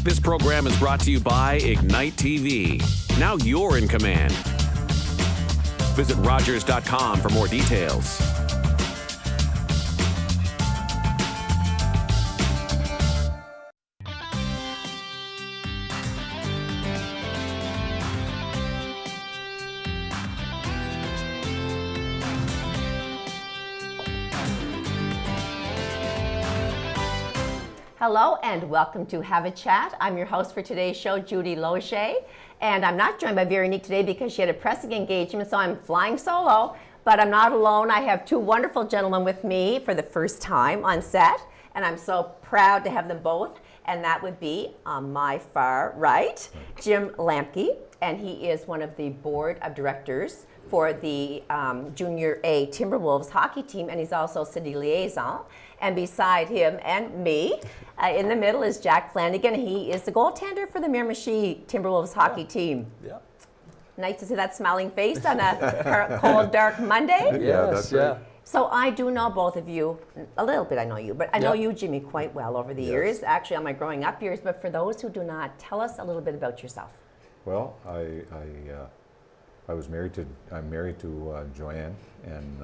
This program is brought to you by Ignite TV. Now you're in command. Visit Rogers.com for more details. Hello and welcome to Have a Chat. I'm your host for today's show, Judy Loge, and I'm not joined by Veronique today because she had a pressing engagement, so I'm flying solo, but I'm not alone. I have two wonderful gentlemen with me for the first time on set, and I'm so proud to have them both, and that would be on my far right, Jim Lamke, and he is one of the board of directors for the Junior A Timberwolves hockey team, and he's also city liaison. And beside him and me, in the middle is Jack Flanagan. He is the goaltender for the Miramichi Timberwolves hockey team. Yeah. Nice to see that smiling face on a cold, dark Monday. Yes, yeah. So I do know both of you, a little bit I know you, but I know you, Jimmy, quite well over the years, actually on my growing up years. But for those who do not, tell us a little bit about yourself. Well, I'm married to Joanne and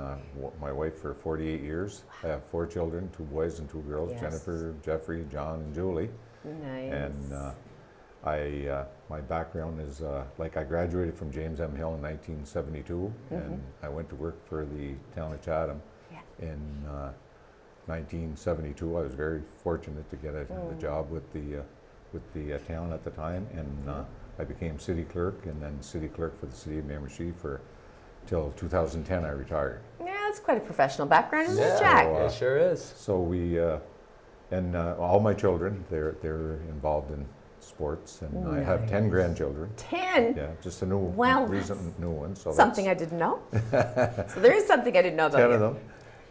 my wife for 48 years. I have 4 children, 2 boys and 2 girls, Jennifer, Jeffrey, John, and Julie. Nice. And my background is, I graduated from James M. Hill in 1972, and I went to work for the town of Chatham in 1972. I was very fortunate to get a job with the town at the time, and I became city clerk, and then city clerk for the city of Miramichi till 2010. I retired. Yeah, that's quite a professional background, isn't it, Yeah, Jack? it sure is. So we, all my children, they're involved in sports, and I have 10 grandchildren. 10? Yeah, just a recent new one. So something I didn't know. So there is something I didn't know about 10 you. of them.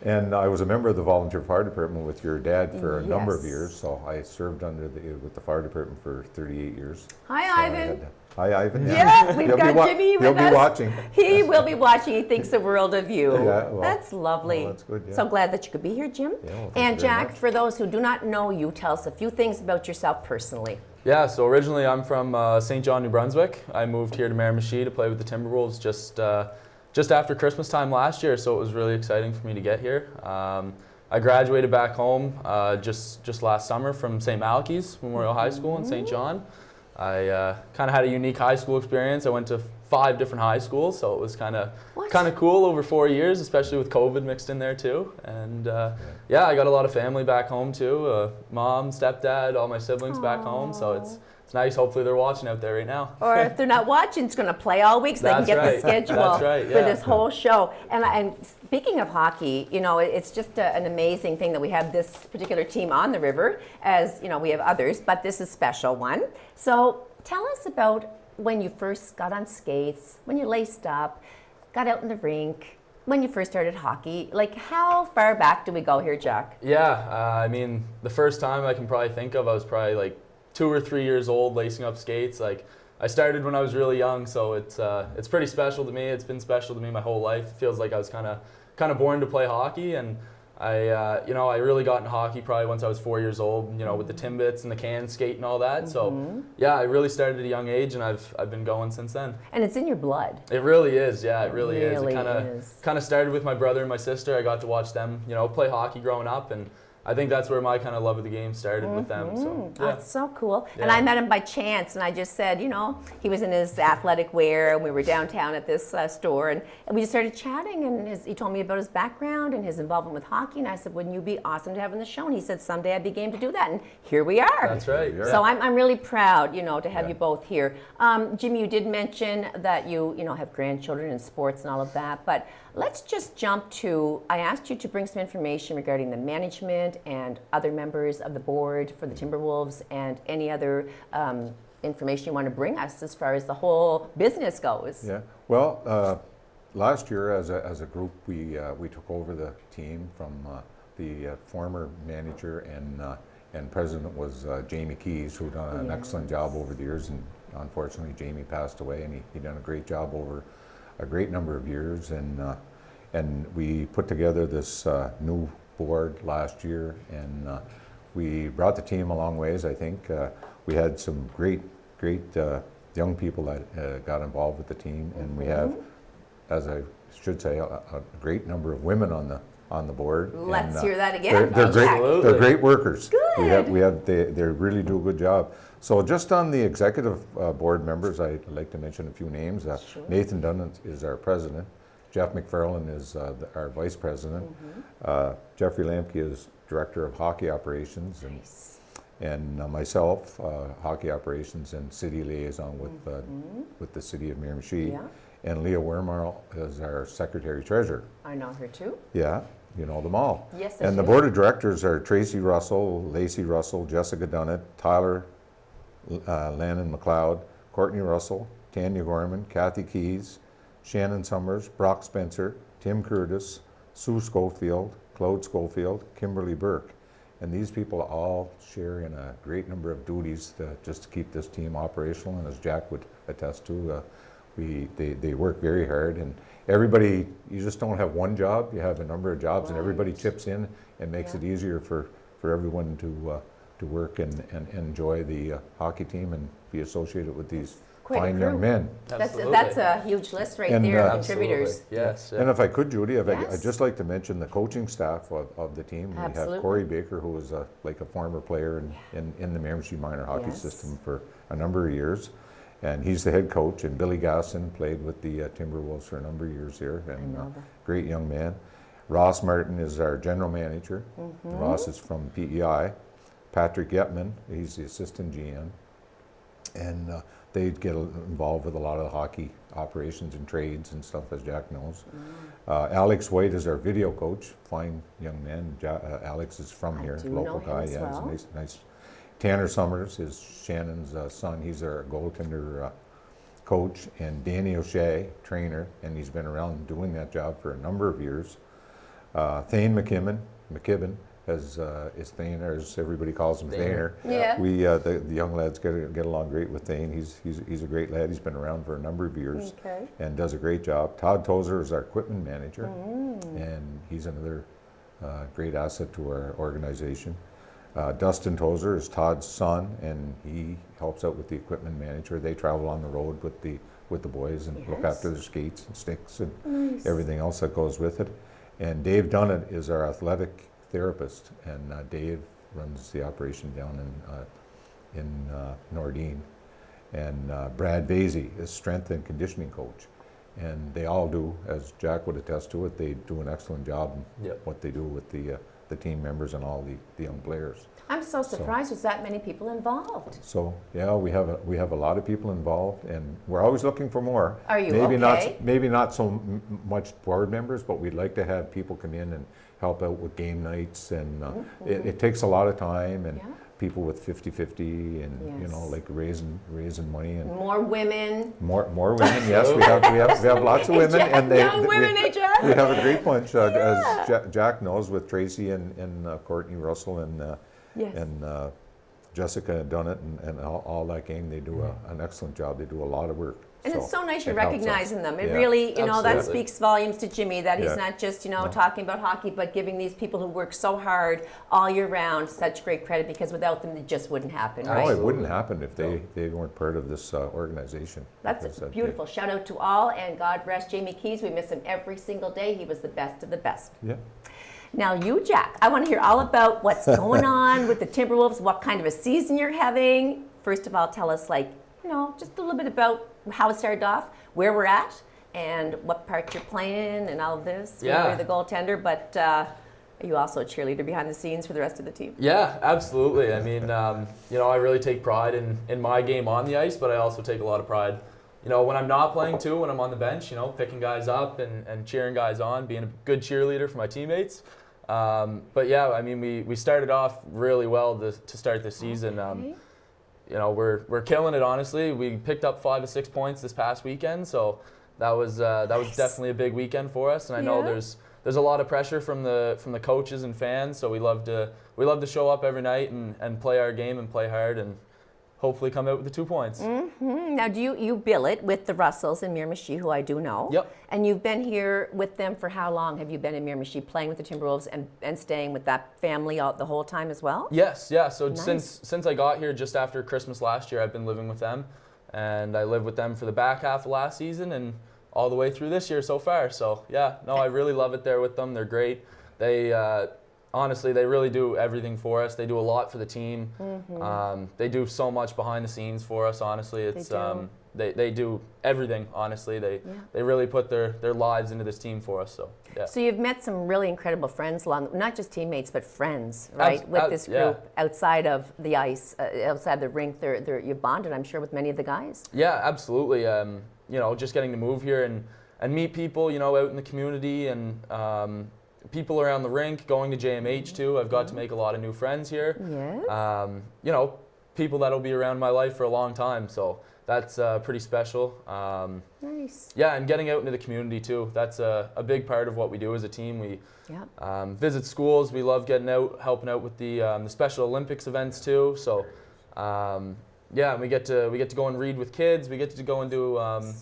And I was a member of the volunteer fire department with your dad for a number of years. So I served with the fire department for 38 years. Hi, Ivan. Hi, Ivan. Yeah, we've got Jimmy with us. He'll be watching. He will be watching. He thinks the world of you. Yeah, well, that's lovely. Well, that's good, yeah. So glad that you could be here, Jim. Yeah, well, and Jack, much. for those who do not know you, tell us a few things about yourself personally. Yeah, so originally I'm from St. John, New Brunswick. I moved here to Miramichi to play with the Timberwolves just after Christmas time last year, so it was really exciting for me to get here. I graduated back home just last summer from St. Malachy's Memorial High School in St. John. I kind of had a unique high school experience. I went to 5 different high schools, so it was kind of cool over 4 years, especially with COVID mixed in there too. And yeah, I got a lot of family back home too. Mom, stepdad, all my siblings back home, so it's nice. Hopefully they're watching out there right now. Or if they're not watching, it's going to play all week so they can get the schedule for this whole show. And speaking of hockey, it's just an amazing thing that we have this particular team on the river, as we have others, but this is a special one. So tell us about when you first got on skates, when you laced up, got out in the rink, when you first started hockey. Like, how far back do we go here, Jack? Yeah, I mean, the first time I can probably think of, I was probably 2 or 3 years old, lacing up skates. I started when I was really young, so it's pretty special to me. It's been special to me my whole life. It feels like I was kind of born to play hockey, and I really got into hockey probably once I was 4 years old. With the Timbits and the can skate and all that. So yeah, I really started at a young age, and I've been going since then. And it's in your blood. It really is. Yeah, it really is. It is. kind of started with my brother and my sister. I got to watch them, play hockey growing up, and I think that's where my kind of love of the game started with them. So yeah. That's so cool. Yeah. And I met him by chance, and I just said, he was in his athletic wear, and we were downtown at this store, and we just started chatting, and he told me about his background and his involvement with hockey, and I said, wouldn't you be awesome to have on the show? And he said, someday I'd be game to do that, and here we are. That's right. Yeah. So I'm really proud, to have you both here. Jimmy, you did mention that you have grandchildren in sports and all of that, but let's just jump to, I asked you to bring some information regarding the management and other members of the board for the Timberwolves and any other information you want to bring us as far as the whole business goes. Yeah, well, last year as a group, we took over the team from the former manager and president was Jamie Keys, who done an excellent job over the years, and unfortunately Jamie passed away, and he done a great job over a great number of years, and we put together this new board last year, and we brought the team a long ways, I think. We had some great young people that got involved with the team, and we have, as I should say, a great number of women on the board. Let's hear that again. They're great. Absolutely. They're great workers. Good. They really do a good job. So just on the executive board members, I'd like to mention a few names. Sure. Nathan Dunn is our president. Jeff McFarland is our vice president. Jeffrey Lamke is director of hockey operations, and myself, hockey operations and city liaison with the city of Miramichi. Yeah. And Leah Wermarl is our secretary treasurer. I know her too. Yeah, you know them all. Yes, I And the do. board of directors are Tracy Russell, Lacey Russell, Jessica Dunnett, Tyler Lannon McLeod, Courtney Russell, Tanya Gorman, Kathy Keys, Shannon Summers, Brock Spencer, Tim Curtis, Sue Schofield, Claude Schofield, Kimberly Burke. And these people all share in a great number of duties just to keep this team operational. And as Jack would attest to, they work very hard. And everybody, you just don't have one job, you have a number of jobs, and everybody chips in and makes it easier for everyone to work and enjoy the hockey team and be associated with these Quite a fine young crew. men. That's a huge list right And, there of Absolutely. contributors. Yes. And if I could, Judy, I'd Yes. just like to mention the coaching staff of the team. We Absolutely. have Corey Baker, who was like a former player in the Miramichi minor hockey Yes. system for a number of years. And he's the head coach. And Billy Gasson played with the Timberwolves for a number of years here. And know that. great young man. Ross Martin is our general manager. Ross is from PEI. Patrick Yetman, he's the assistant GM. And they get involved with a lot of the hockey operations and trades and stuff, as Jack knows. Alex White is our video coach, fine young man. Alex is from here, do local know him guy. as Yeah, well. he's nice. Tanner Summers is Shannon's son. He's our goaltender coach. And Danny O'Shea, trainer, and he's been around doing that job for a number of years. Thane McKibben is Thane, or as everybody calls him, Thaner. Yeah. We the young lads get along great with Thane. He's a great lad. He's been around for a number of years Okay. and does a great job. Todd Tozer is our equipment manager, and he's another great asset to our organization. Dustin Tozer is Todd's son, and he helps out with the equipment manager. They travel on the road with the boys and look Yes. after their skates and sticks and everything else that goes with it. And Dave Dunnett is our athletic therapist, and Dave runs the operation down in Nordine. And Brad Vasey is strength and conditioning coach. And they all do, as Jack would attest to it, they do an excellent job in Yep. what they do with the team members and all the young players. I'm so surprised there's that many people involved. So yeah, we have a lot of people involved, and we're always looking for more. Are you maybe okay? Maybe not so much board members, but we'd like to have people come in and help out with game nights, and it takes a lot of time, and Yeah. people with 50-50, and you know, Yes. like raising money and More women. more women. Yes, we have lots of women, and Young women, eh, Jack? we have a great bunch, as Jack knows, with Tracy and Courtney Russell and Yes. Jessica Dunnett and all that gang. They do an excellent job. They do a lot of work. And it's so nice you're it helps us. recognizing them. It Yeah. really, that Absolutely. speaks volumes to Jimmy, that he's Yeah. not just, talking about hockey, but giving these people who work so hard all year round such great credit, because without them, it just wouldn't happen, Oh, right? it wouldn't happen if they weren't part of this organization. That's Because, beautiful. Shout out to all, and God rest Jamie Keys. We miss him every single day. He was the best of the best. Yeah. Now you, Jack, I want to hear all about what's going on with the Timberwolves, what kind of a season you're having. First of all, tell us, just a little bit about how it started off, where we're at, and what part you're playing, and all of this. Yeah. You're the goaltender, but are you also a cheerleader behind the scenes for the rest of the team? Yeah, absolutely. I mean, I really take pride in my game on the ice, but I also take a lot of pride, when I'm not playing too, when I'm on the bench, picking guys up and cheering guys on, being a good cheerleader for my teammates. But yeah, I mean, we started off really well to start the season. Okay. We're killing it, honestly. We picked up 5 to 6 points this past weekend, so that was definitely a big weekend for us. And I know Yeah. there's a lot of pressure from the coaches and fans, so we love to show up every night and play our game and play hard, and hopefully come out with the 2 points. Now, do you bill it with the Russells in Miramichi, who I do know? Yep. And you've been here with them for how long? Have you been in Miramichi playing with the Timberwolves and staying with that family the whole time as well? Yes, yeah. So Nice. since I got here just after Christmas last year, I've been living with them, and I lived with them for the back half of last season and all the way through this year so far. So yeah, no, I really love it there with them. They're great. They honestly, they really do everything for us. They do a lot for the team. They do so much behind the scenes for us. Honestly, it's do. They do everything. Honestly, they really put their lives into this team for us. So yeah. So you've met some really incredible friends along, not just teammates, but friends, right? With this group outside of the ice, outside the rink. You've bonded, I'm sure, with many of the guys. Yeah, absolutely. You know, just getting to move here and meet people, you know, out in the community and people around the rink, going to JMH too. I've got to make a lot of new friends here. Yes. You know, people that'll be around my life for a long time. So that's pretty special. Nice. Yeah, and getting out into the community too. That's a big part of what we do as a team. We visit schools. We love getting out, helping out with the Special Olympics events too. So yeah, we get to go and read with kids. We get to go and do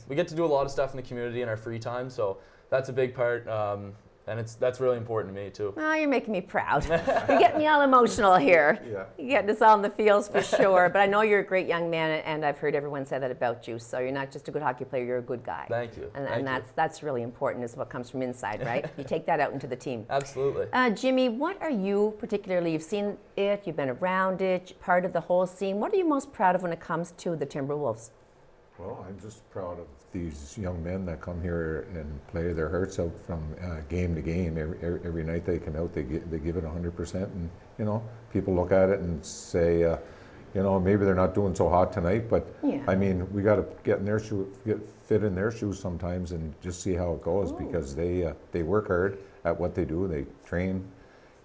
we get to do a lot of stuff in the community in our free time. So that's a big part. And that's really important to me too. Oh, you're making me proud. You're getting me all emotional here. Yeah. You're getting us all in the feels for sure. But I know you're a great young man, and I've heard everyone say that about you. So you're not just a good hockey player, you're a good guy. Thank you. And that's really important, is what comes from inside, right? You take that out into the team. Absolutely. Jimmy, what are you particularly, you've seen it, you've been around it, part of the whole scene. What are you most proud of when it comes to the Timberwolves? Well, I'm just proud of these young men that come here and play their hearts out from game to game. Every night they come out, they give it 100%, and you know, people look at it and say, you know, maybe they're not doing so hot tonight, but I mean, we got to get in their fit in their shoes sometimes, and just see how it goes. Because they work hard at what they do. They train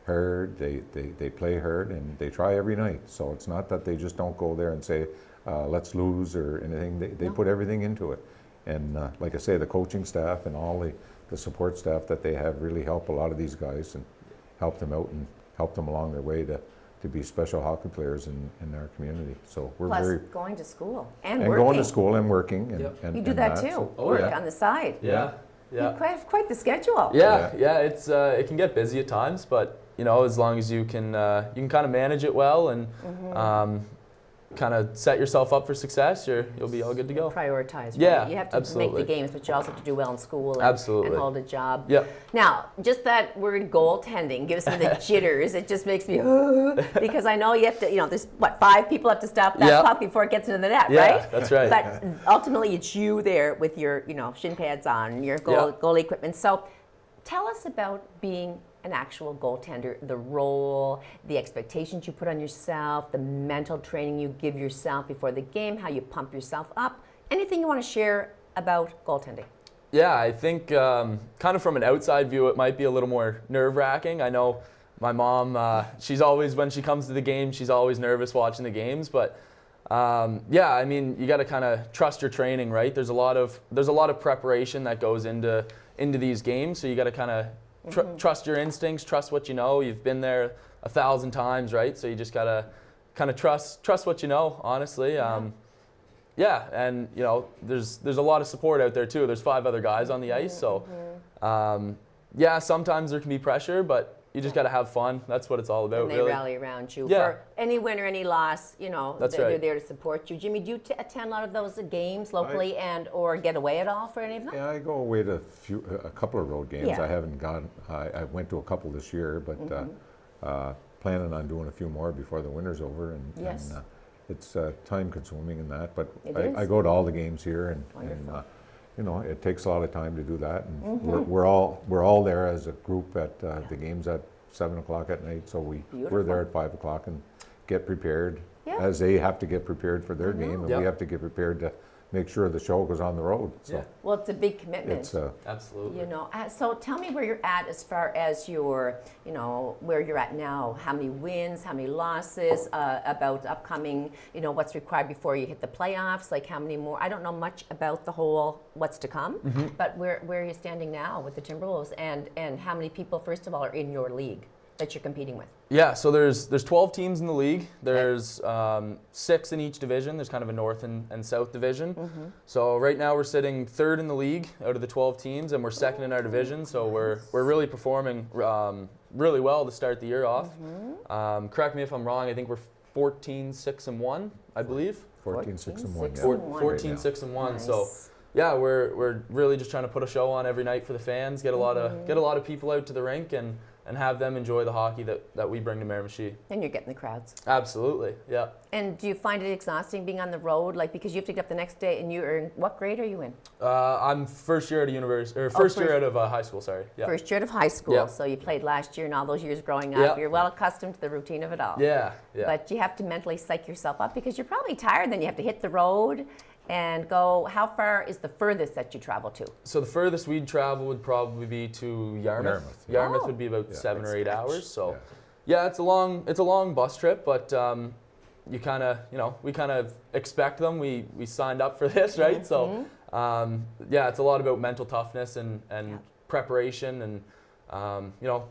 hard, they play hard, and they try every night. So it's not that they just don't go there and say, let's lose or anything. They put everything into it. And like I say, the coaching staff and all the support staff that they have really help a lot of these guys and help them out and help them along their way to be special hockey players in our community. So we're Plus very going to school and and working. going to school and working. And You do that too. So, Work on the side. Yeah. You quite the schedule. Yeah. It's it can get busy at times, but you know, as long as you can kind of manage it well and kind of set yourself up for success, you'll be all good to go. Prioritize. Right? Yeah, You have to absolutely. make the games, but you also have to do well in school and, Absolutely. and hold a job. Yep. Now, just that word goaltending gives me the jitters. It just makes me, because I know you have to, you know, there's 5 people have to stop that Yep. puck before it gets into the net, Yeah, right? that's right. But ultimately, it's you there with your, you know, shin pads on, your goalie equipment. So tell us about being an actual goaltender, the role, the expectations you put on yourself, the mental training you give yourself before the game, how you pump yourself up. Anything you want to share about goaltending? Yeah, I think kind of from an outside view, it might be a little more nerve-wracking. I know my mom, she's always, when she comes to the game, she's always nervous watching the games. But yeah, I mean, you got to kind of trust your training, right? There's a lot of preparation that goes into these games, so you got to kind of trust your instincts, trust what you know. You've been there 1,000 times, right? So you just gotta kind of trust what you know, honestly. Yeah, and you know, there's a lot of support out there too. There's 5 other guys on the ice, so yeah, sometimes there can be pressure, but you just gotta have fun. That's what it's all about, And they really. rally around you. Yeah. For any win or any loss, you know, That's they're right. there to support you. Jimmy, do you attend a lot of those games locally and or get away at all for any of them? Yeah, I go away to a couple of road games. Yeah. I haven't gone. I went to a couple this year, but planning on doing a few more before the winter's over. And, Yes. and it's time consuming in that. But It I is. go to all the games here, and Wonderful. you know, it takes a lot of time to do that. And we're all there as a group at the games at 7 o'clock at night. So we're Beautiful. there at 5 o'clock and get prepared. Yeah. As they have to get prepared for their game, and Yep. we have to get prepared to make sure the show goes on the road. So Yeah. Well, it's a big commitment. it's Absolutely. You know, so tell me where you're at as far as your, you know, where you're at now. How many wins, how many losses, about upcoming, you know, what's required before you hit the playoffs, like how many more. I don't know much about the whole what's to come, but where are you standing now with the Timberwolves, and how many people, first of all, are in your league? that you're competing with? Yeah, so there's 12 teams in the league. There's 6 in each division. There's kind of a north and south division. So right now we're sitting 3rd in the league out of the 12 teams, and we're 2nd in our division. So we're really performing really well to start the year off. Correct me if I'm wrong. I think we're 14-6-1, I believe. 14-6-1. Yeah. 14-6-1. Nice. So yeah, we're really just trying to put a show on every night for the fans. Get a lot of people out to the rink and have them enjoy the hockey that we bring to Miramichi. And you're getting the crowds. Absolutely, yeah. And do you find it exhausting being on the road, like because you have to get up the next day? And you're in what grade are you in? I'm first year at a university, or first year out of high school. Sorry. Yeah. First year of high school. Yeah. So you played last year and all those years growing up. Yeah. You're well accustomed to the routine of it all. Yeah. But you have to mentally psych yourself up because you're probably tired. Then you have to hit the road and go. How far is the furthest that you travel to? So the furthest we'd travel would probably be to Yarmouth. Yarmouth would be about 7 or 8 hours. So yeah, it's a long bus trip, but you kind of, we kind of expect them. We signed up for this, right? So yeah, it's a lot about mental toughness and preparation and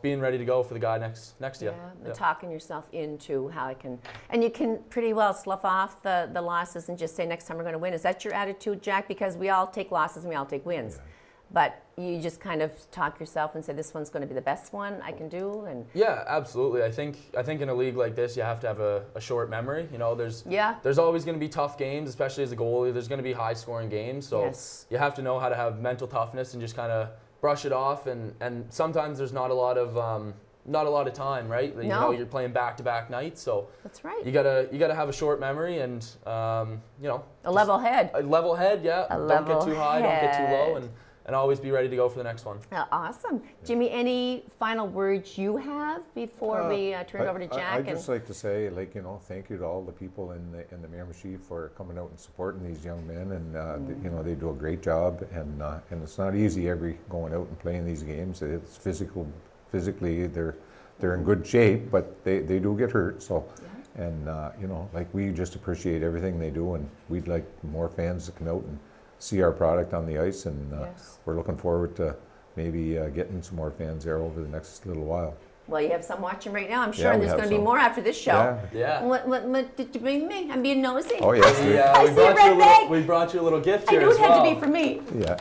being ready to go for the guy next to you. Yeah, talking yourself into how it can, and you can pretty well slough off the losses and just say next time we're going to win. Is that your attitude, Jack? Because we all take losses and we all take wins, but you just kind of talk yourself and say this one's going to be the best one I can do. And yeah, absolutely. I think in a league like this you have to have a short memory. There's always going to be tough games, especially as a goalie. There's going to be high scoring games, so you have to know how to have mental toughness and just kind of brush it off, and sometimes there's not a lot of time, right? You're playing back-to-back nights, so that's right. You gotta have a short memory and a level head. A level head, yeah. Don't get too high, don't get too low, and always be ready to go for the next one. Awesome, Jimmy. Any final words you have before we turn it over to Jack? I'd just like to say, thank you to all the people in the Miramichi for coming out and supporting these young men, and they do a great job, and it's not easy going out and playing these games. It's physically they're in good shape, but they do get hurt. So, and we just appreciate everything they do, and we'd like more fans to come out and see our product on the ice, and we're looking forward to maybe getting some more fans there over the next little while. Well, you have some watching right now, I'm sure, and there's going to be more after this show. Yeah. What did you bring me? I'm being nosy. Oh, yes. We brought you a little gift here I knew as it had well. to be for me. Yeah.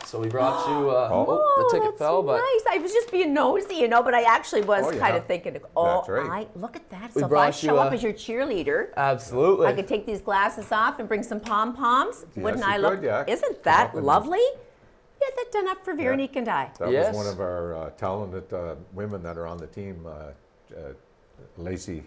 So we brought you the ticket that's fell, but nice. I was just being nosy, but I actually was kind of thinking, That's right. look at that. We So if I brought show you up as your cheerleader, absolutely. I could take these glasses off and bring some pom-poms. Yes, Wouldn't you I look? could, yeah. Isn't that lovely? Get that done up for Veronique and I. That was one of our talented women that are on the team. Lacey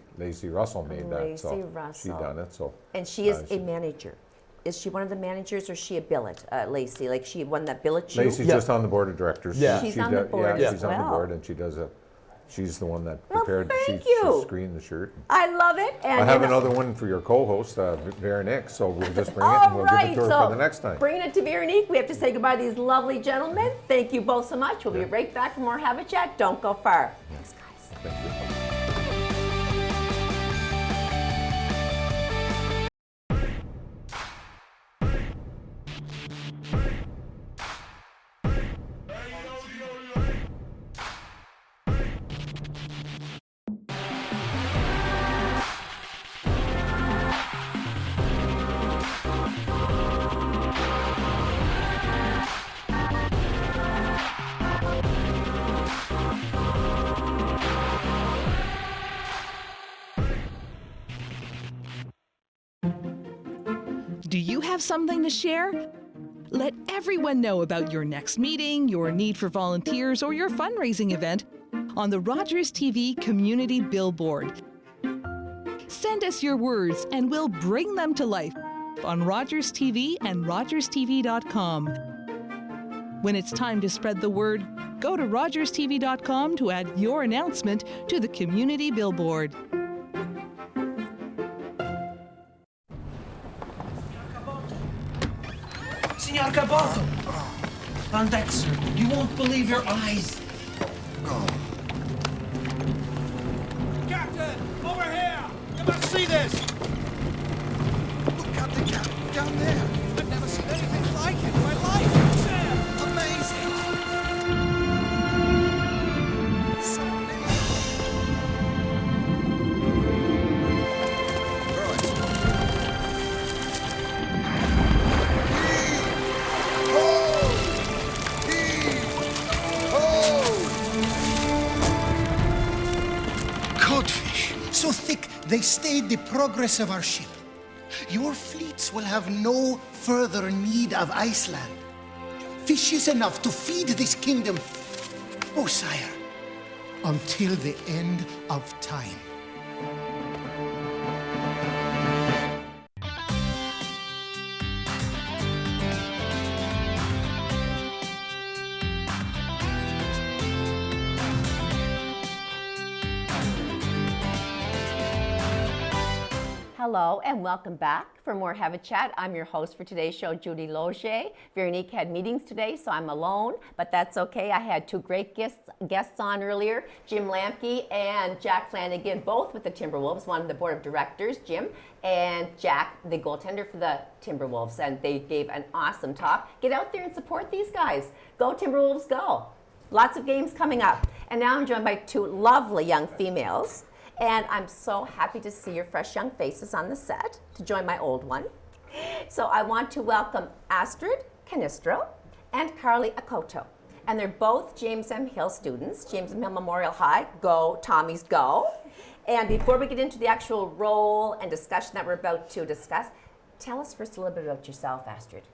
Russell made that. Lacey Russell. She done it. So. And she is a manager. Is she one of the managers or is she a billet, Lacey? Like she won that billet shoe? Lacey's just on the board of directors. Yeah. She's on the board Yeah, as she's on the well. board, and she's the one that Well, prepared. thank She you. screened the shirt. I love it. And I have another one for your co-host, Veronique, so we'll just bring it and All we'll right, give it to her so for the next time. bringing it to Veronique, we have to say goodbye to these lovely gentlemen. Thank you both so much. We'll be right back for more Have a Chat. Don't go far. Thanks, guys. Thank you. Do you have something to share? Let everyone know about your next meeting, your need for volunteers, or your fundraising event on the Rogers TV Community Billboard. Send us your words and we'll bring them to life on Rogers TV and RogersTV.com. When it's time to spread the word, go to RogersTV.com to add your announcement to the Community Billboard. Signor Caboto! On deck, sir. You won't believe your eyes. Captain! Over here! You must see this! Look at the captain down there. I've never seen anything like it in my life! Amazing. So many. They stayed the progress of our ship. Your fleets will have no further need of Iceland. Fish is enough to feed this kingdom, oh sire, until the end of time. Hello and welcome back for more Have a Chat. I'm your host for today's show, Judy Loge. Veronique had meetings today, so I'm alone, but that's okay. I had two great guests on earlier, Jim Lamke and Jack Flanagan, both with the Timberwolves, one of the board of directors, Jim, and Jack, the goaltender for the Timberwolves, and they gave an awesome talk. Get out there and support these guys. Go Timberwolves, go. Lots of games coming up. And now I'm joined by two lovely young females. And I'm so happy to see your fresh young faces on the set to join my old one. So I want to welcome Astrid Canistro and Carly Akoto. And they're both James M. Hill students, James M. Hill Memorial High. Go, Tommies, go. And before we get into the actual role and discussion that we're about to discuss, tell us first a little bit about yourself, Astrid.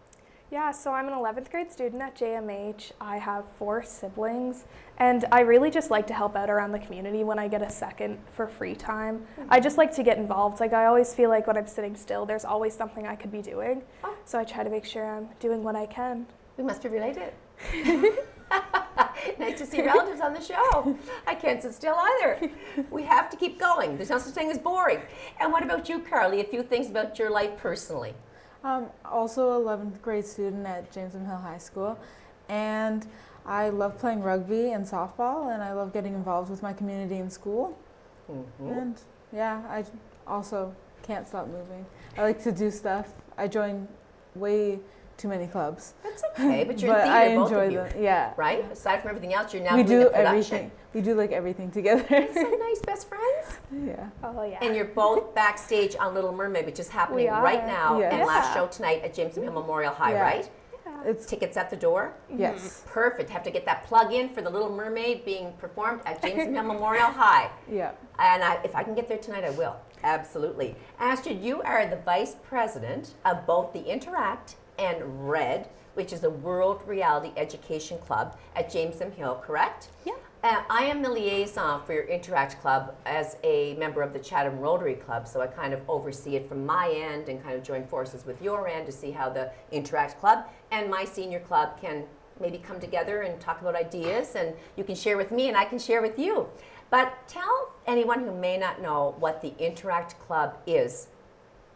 Yeah, so I'm an 11th grade student at JMH. I have 4 siblings, and I really just like to help out around the community when I get a second for free time. I just like to get involved. Like, I always feel like when I'm sitting still, there's always something I could be doing. So I try to make sure I'm doing what I can. We must be related. Nice to see relatives on the show. I can't sit still either. We have to keep going. There's no such thing as boring. And what about you, Carly? A few things about your life personally. Also 11th grade student at James M. Hill High School, and I love playing rugby and softball, and I love getting involved with my community in school. And yeah, I also can't stop moving. I like to do stuff. I join way too many clubs. That's okay, but you're but in I theater, both enjoy of you, them. Yeah. right? Aside from everything else, you're now We doing do the production. everything. We do like everything together. It's so nice, best friends. Yeah. Oh, yeah. And you're both backstage on Little Mermaid, which is happening We are. right now, Yes. and last Yeah. show tonight at James M. Hill Memorial High, Yeah. right? It's Tickets at the door? yes. Perfect. Have to get that plug in for the Little Mermaid being performed at James M. Hill Memorial High. Yeah. And if I can get there tonight, I will. Absolutely. Astrid, you are the vice president of both the Interact and RED, which is a World Reality Education Club at James M. Hill, correct? Yeah. I am the liaison for your Interact Club as a member of the Chatham Rotary Club, so I kind of oversee it from my end and kind of join forces with your end to see how the Interact Club and my senior club can maybe come together and talk about ideas, and you can share with me and I can share with you. But tell anyone who may not know what the Interact Club is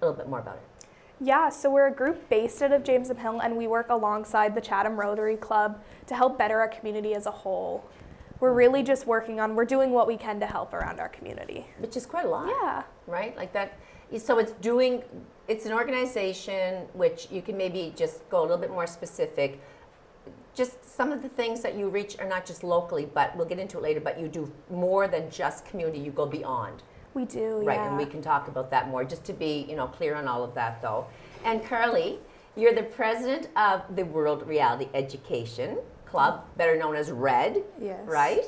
a little bit more about it. Yeah, so we're a group based out of James M. Hill, and we work alongside the Chatham Rotary Club to help better our community as a whole. We're really just we're doing what we can to help around our community. Which is quite a lot. Yeah. Right? Like that. So it's an organization which you can maybe just go a little bit more specific. Just some of the things that you reach are not just locally, but we'll get into it later, but you do more than just community, you go beyond. We do, Right, yeah. and we can talk about that more, just to be, clear on all of that though. And Carly, you're the president of the World Reality Education Club, better known as RED, Yes. right?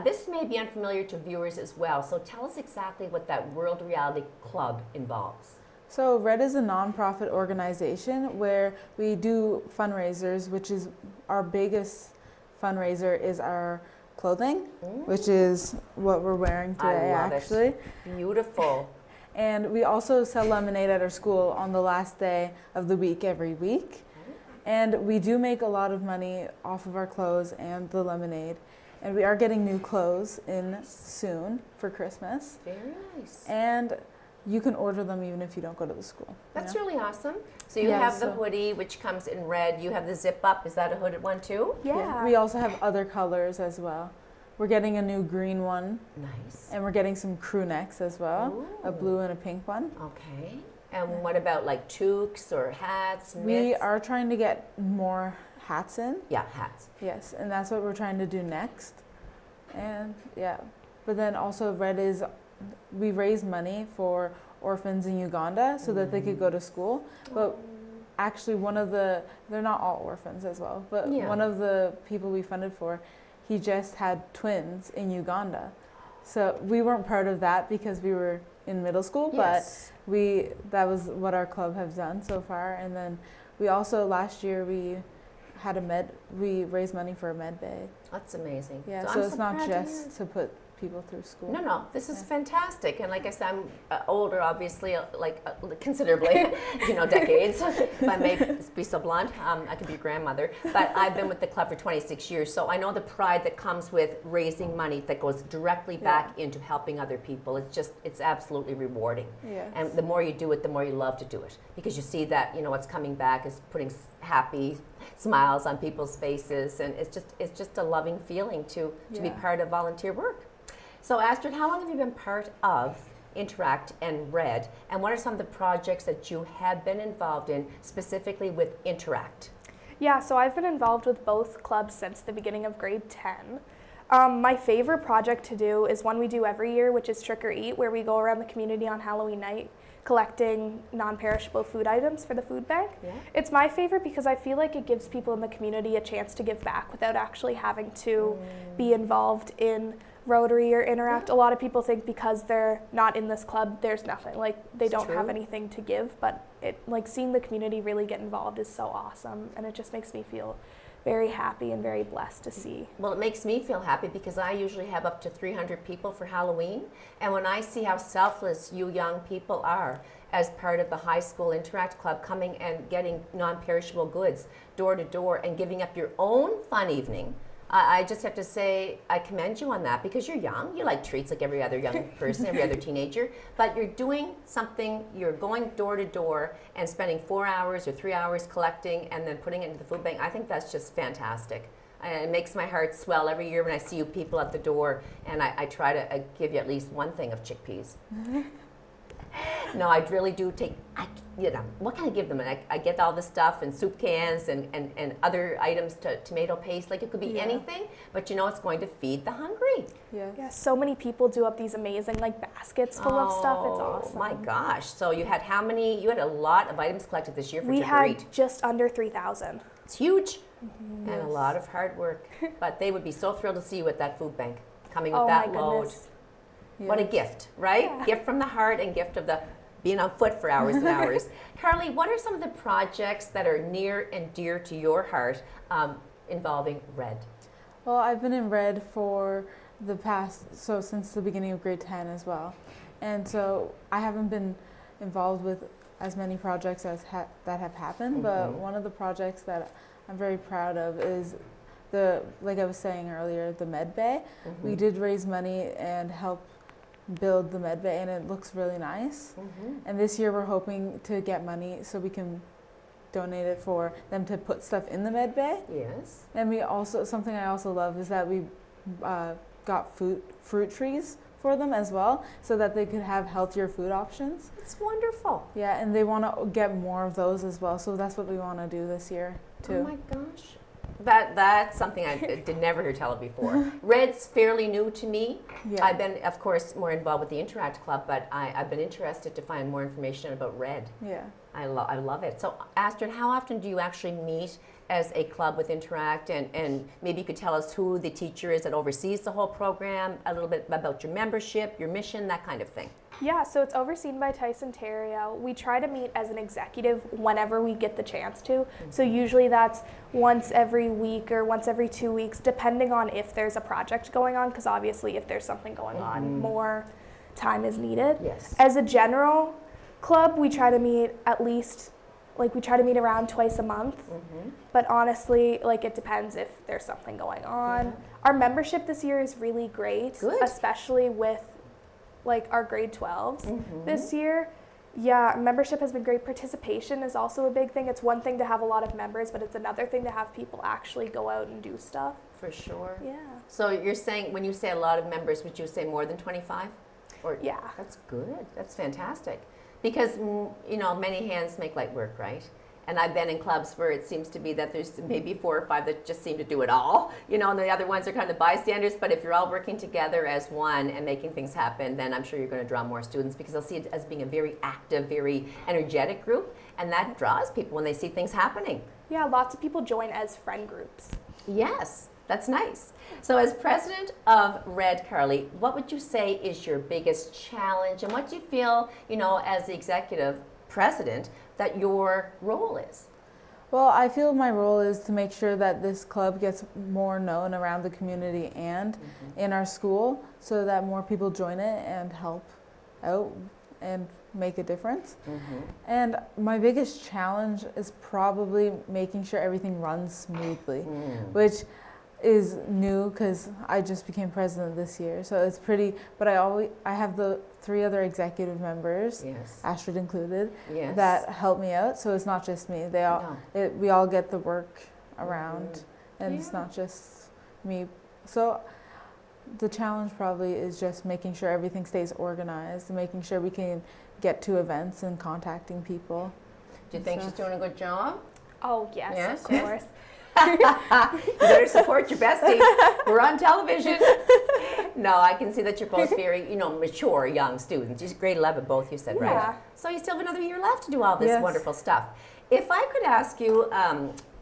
This may be unfamiliar to viewers as well, so tell us exactly what that World Reality Club involves. So RED is a nonprofit organization where we do fundraisers, which is our biggest fundraiser is our clothing, which is what we're wearing today, I love actually. it. Beautiful. And we also sell lemonade at our school on the last day of the week every week. And we do make a lot of money off of our clothes and the lemonade. And we are getting new clothes in soon for Christmas. Very nice. And you can order them even if you don't go to the school. That's you know? really awesome. So you Yeah, have the so- hoodie, which comes in red. You have the zip up. Is that a hooded one too? Yeah. We also have other colors as well. We're getting a new green one, Nice. and we're getting some crew necks as well, a Ooh. blue and a pink one. Okay. And what about like toques or hats, mitts? We are trying to get more hats in. Yeah, hats. Yes, and that's what we're trying to do next. And yeah, but then also Red is, we raise money for orphans in Uganda so that they could go to school. But actually they're not all orphans as well, but Yeah. one of the people we funded for, he just had twins in Uganda. So we weren't part of that because we were in middle school, Yes. but that was what our club has done so far. And then we also, last year, we raised money for a med bay. That's amazing. Yeah, I'm so it's not proud to hear. just to put people through school. No, this is fantastic. And like I said, I'm older, obviously, considerably, decades, if I may be so blunt. I could be a grandmother. But I've been with the club for 26 years, so I know the pride that comes with raising money that goes directly back into helping other people. It's absolutely rewarding. Yes. And the more you do it, the more you love to do it. Because you see that, what's coming back is putting happy smiles on people's faces. And it's just a loving feeling to be part of volunteer work. So Astrid, how long have you been part of Interact and RED, and what are some of the projects that you have been involved in specifically with Interact? Yeah, so I've been involved with both clubs since the beginning of grade 10. My favorite project to do is one we do every year, which is Trick or Eat, where we go around the community on Halloween night collecting non-perishable food items for the food bank. Yeah. It's my favorite because I feel like it gives people in the community a chance to give back without actually having to be involved in Rotary or Interact. A lot of people think because they're not in this club, there's nothing. Like they don't have anything to give, but seeing the community really get involved is so awesome, and it just makes me feel very happy and very blessed to see. Well, it makes me feel happy because I usually have up to 300 people for Halloween, and when I see how selfless you young people are as part of the high school Interact Club, coming and getting non-perishable goods door to door and giving up your own fun evening, I just have to say I commend you on that, because you're young. You like treats like every other young person, every other teenager, but you're doing something. You're going door to door and spending 4 hours or 3 hours collecting and then putting it into the food bank. I think that's just fantastic. And it makes my heart swell every year when I see you people at the door, and I try to give you at least one thing of chickpeas. No, I really do what can I give them? And I get all this stuff and soup cans and other items, tomato paste, like it could be anything, but it's going to feed the hungry. Yeah, so many people do up these amazing baskets full of stuff. It's awesome. Oh my gosh. So you had how many? You had a lot of items collected this year for We Trick or Eat. had just under 3,000. It's huge and a lot of hard work, but they would be so thrilled to see you at that food bank coming with that my load. goodness. What a gift, right? Yeah. Gift from the heart and gift of the being on foot for hours and hours. Carly, what are some of the projects that are near and dear to your heart involving RED? Well, I've been in RED for since the beginning of grade 10 as well. And so I haven't been involved with as many projects as that have happened, but one of the projects that I'm very proud of is like I was saying earlier, the med bay. We did raise money and help build the med bay, and it looks really nice. And this year we're hoping to get money so we can donate it for them to put stuff in the med bay. Yes. And something I also love is that we got fruit trees for them as well, so that they could have healthier food options. It's wonderful. Yeah, and they want to get more of those as well, so that's what we want to do this year too. Oh my gosh. That's something I did never hear tell of before. RED's fairly new to me. Yeah. I've been, of course, more involved with the Interact Club, but I've been interested to find more information about RED. Yeah. I love it. So, Astrid, how often do you actually meet as a club with Interact? And maybe you could tell us who the teacher is that oversees the whole program, a little bit about your membership, your mission, that kind of thing. Yeah, so it's overseen by Tyson Terrio. We try to meet as an executive whenever we get the chance to. So usually that's once every week or once every 2 weeks, depending on if there's a project going on, because obviously if there's something going on, more time is needed. Yes. As a general club, we try to meet around twice a month. But honestly, it depends if there's something going on. Our membership this year is really great, especially with our grade 12s this year. Yeah, membership has been great. Participation is also a big thing. It's one thing to have a lot of members, but it's another thing to have people actually go out and do stuff. For sure. Yeah. So you're saying, when you say a lot of members, would you say more than 25? Or yeah. That's good. That's fantastic. Because, many hands make light work, right? And I've been in clubs where it seems to be that there's maybe 4 or 5 that just seem to do it all, and the other ones are kind of bystanders. But if you're all working together as one and making things happen, then I'm sure you're going to draw more students, because they'll see it as being a very active, very energetic group, and that draws people when they see things happening. Yeah, lots of people join as friend groups. Yes. That's nice. So as president of Red, Carly, what would you say is your biggest challenge, and what do you feel, as the executive president, that your role is? Well, I feel my role is to make sure that this club gets more known around the community and in our school, so that more people join it and help out and make a difference. And my biggest challenge is probably making sure everything runs smoothly, which is new because I just became president this year, so it's pretty. But I have the 3 other executive members, Astrid included, that help me out. So it's not just me. We all get the work around, and it's not just me. So the challenge probably is just making sure everything stays organized and making sure we can get to events and contacting people. Do you think she's doing a good job? Oh, yes, of course. You better support your bestie. We're on television. No, I can see that you're both very, mature young students. You're grade 11, both you said, right? So you still have another year left to do all this wonderful stuff. If I could ask you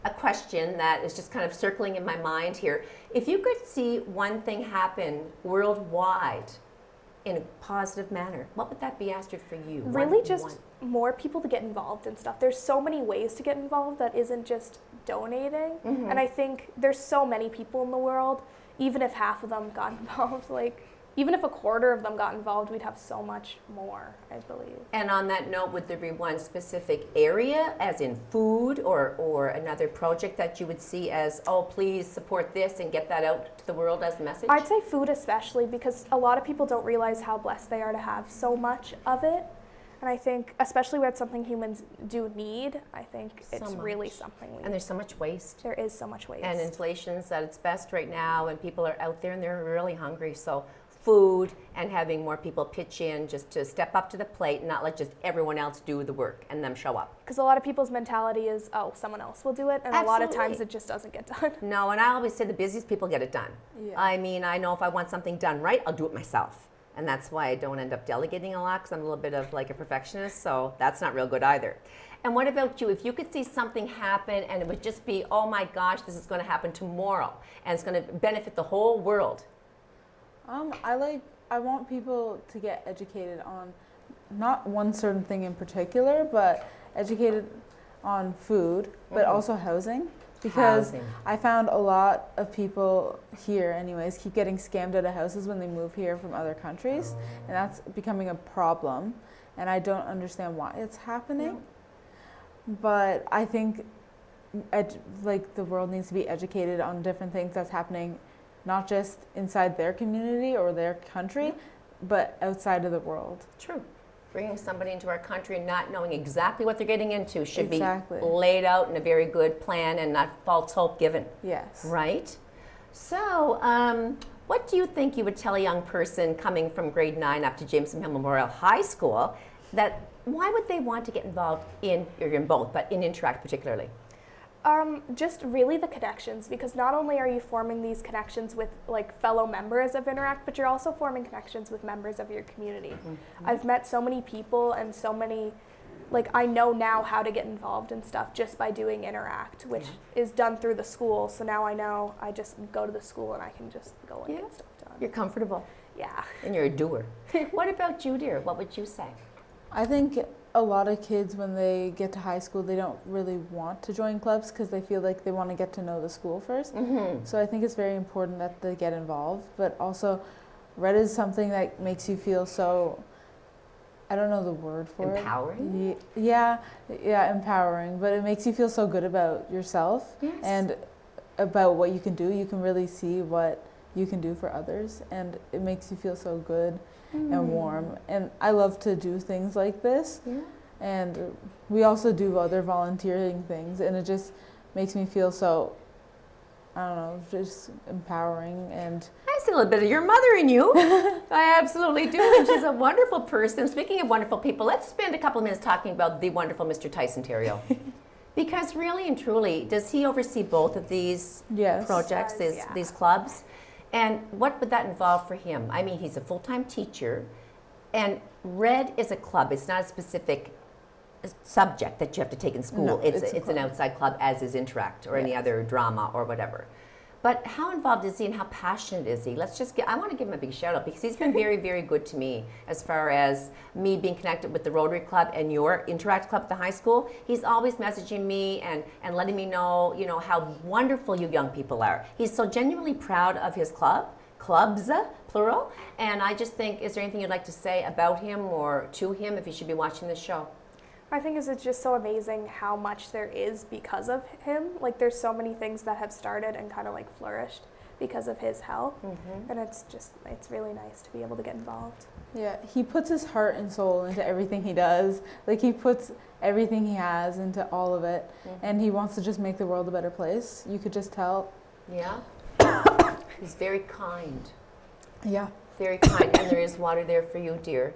a question that is just kind of circling in my mind here. If you could see one thing happen worldwide in a positive manner, what would that be, Astrid, for you? Really just more people to get involved in stuff. There's so many ways to get involved that isn't just donating. And I think there's so many people in the world, even if half of them got involved, even if a quarter of them got involved, we'd have so much more, I believe. And on that note, would there be one specific area, as in food, or another project that you would see as, oh, please support this and get that out to the world as a message? I'd say food especially, because a lot of people don't realize how blessed they are to have so much of it. And I think, especially when it's something humans do need, I think it's really something we need. And there's so much waste. There is so much waste. And inflation's at its best right now, and people are out there and they're really hungry. So food and having more people pitch in just to step up to the plate and not let just everyone else do the work and them show up. Because a lot of people's mentality is, oh, someone else will do it, and a lot of times it just doesn't get done. No, and I always say the busiest people get it done. I mean, I know if I want something done right, I'll do it myself. And that's why I don't end up delegating a lot, because I'm a little bit of like a perfectionist, so that's not real good either. And what about you? If you could see something happen and it would just be, oh my gosh, this is going to happen tomorrow, and it's going to benefit the whole world. I want people to get educated on not one certain thing in particular, but educated on food, but also housing. Because I found a lot of people here anyways keep getting scammed out of houses when they move here from other countries, and that's becoming a problem, and I don't understand why it's happening. But I think the world needs to be educated on different things that's happening, not just inside their community or their country, but outside of the world. True. Bringing somebody into our country and not knowing exactly what they're getting into should be laid out in a very good plan and not false hope given. Yes. Right? So, what do you think you would tell a young person coming from grade 9 up to Jameson Hill Memorial High School, that why would they want to get involved in both, but in Interact particularly? Just really the connections, because not only are you forming these connections with fellow members of Interact, but you're also forming connections with members of your community. I've met so many people and so many, I know now how to get involved in stuff just by doing Interact, which is done through the school. So now I know I just go to the school and I can just go and get stuff done. You're comfortable. Yeah. And you're a doer. What about you, dear? What would you say? I think a lot of kids, when they get to high school, they don't really want to join clubs because they feel like they want to get to know the school first. So I think it's very important that they get involved. But also, Red is something that makes you feel so, I don't know the word for empowering? it. Yeah, empowering. But it makes you feel so good about yourself and about what you can do. You can really see what you can do for others, and it makes you feel so good and warm. And I love to do things like this. And we also do other volunteering things, and it just makes me feel so, I don't know, just empowering. And I see a little bit of your mother in you. I absolutely do, and she's a wonderful person. Speaking of wonderful people, let's spend a couple of minutes talking about the wonderful Mr. Tyson Terrio. Because really and truly, does he oversee both of these projects, these clubs? And what would that involve for him? I mean, he's a full-time teacher, and Red is a club. It's not a specific subject that you have to take in school. No, it's an outside club, as is Interact or any other drama or whatever. But how involved is he and how passionate is he? I want to give him a big shout out because he's been very, very good to me as far as me being connected with the Rotary Club and your Interact Club at the high school. He's always messaging me and letting me know, how wonderful you young people are. He's so genuinely proud of his clubs, plural. And I just think, is there anything you'd like to say about him or to him if he should be watching this show? I think it's just so amazing how much there is because of him. Like there's so many things that have started and kind of like flourished because of his help. And it's really nice to be able to get involved. Yeah, he puts his heart and soul into everything he does. Like he puts everything he has into all of it. And he wants to just make the world a better place. You could just tell. Yeah. He's very kind. Yeah. Very kind. And there is water there for you, dear.